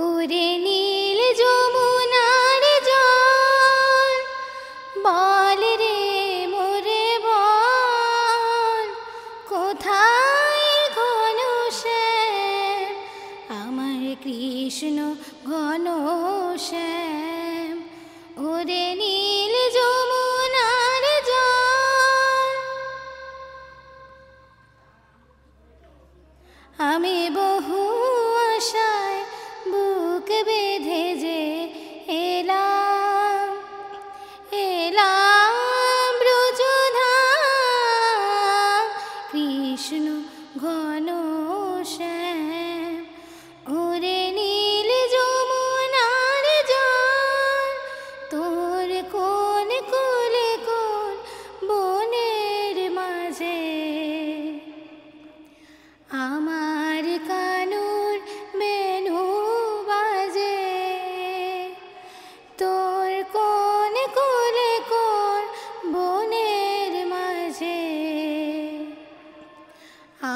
ওরে নীল যমুনার জল বল রে মোরে বল, কোথায় ঘনশ্যাম আমার কৃষ্ণ ঘনশ্যাম। ওরে নীল যমুনার জল, আমি বহু আশায় বুক বেঁধে যে এলাম এলাম ব্রজধাম, কৃষ্ণ ঘনশ্যাম। ওরে নীল যমুনার জল, তোর কোন কোলে কোন বনের মাঝে আমার কানুর বেনু বাজে। তোর কোন কোলে কোন বনের মাঝে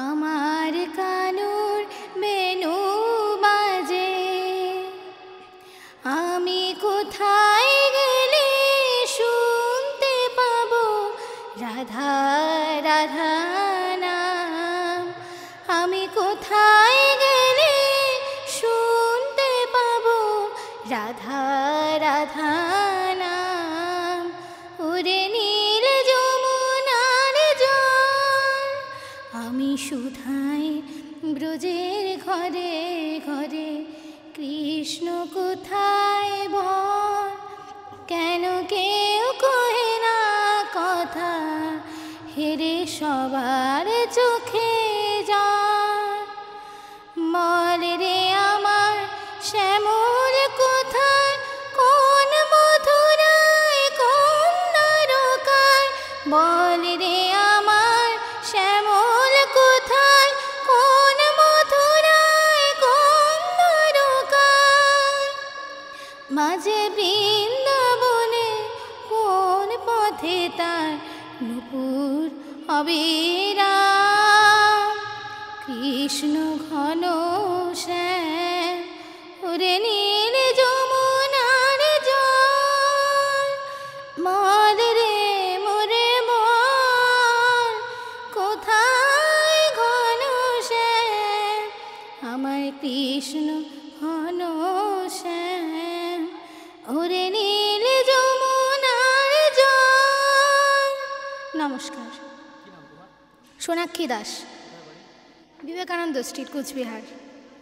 আমার কানুর বেনু বাজে। আমি কোথায় গেলে শুনতে পাবো রাধা রাধা নাম, আমি কোথায় গেলে শুনতে পাবো রাধা রাধা নাম। ওরে নীল যমুনার জল, আমি শুধাই ব্রজের ঘরে ঘরে, কৃষ্ণ কোথায় বল, কেন কেউ কহে না কথা, হেরে সবার চোখে জল। বল রে আমার শ্যামল কোথায়, কোন মথুরায় কোন দ্বারকায়। বল রে আমার শ্যামল কোথায়, কোন মথুরায় কোন দ্বারকায়। মাঝে বৃন্দাবনে কোন পথে তার নূপুর অবিরাম, কৃষ্ণ ঘনশ্যাম। ওরে নীল যমুনার জল, বল রে মোরে বল, কোথায় ঘনশ্যাম আমার কৃষ্ণ ঘনশ্যাম। ওরে নীল যমুনার জল। নমস্কার। সোনাক্ষী দাস, বিবেকানন্দ স্ট্রিট, কোচবিহার।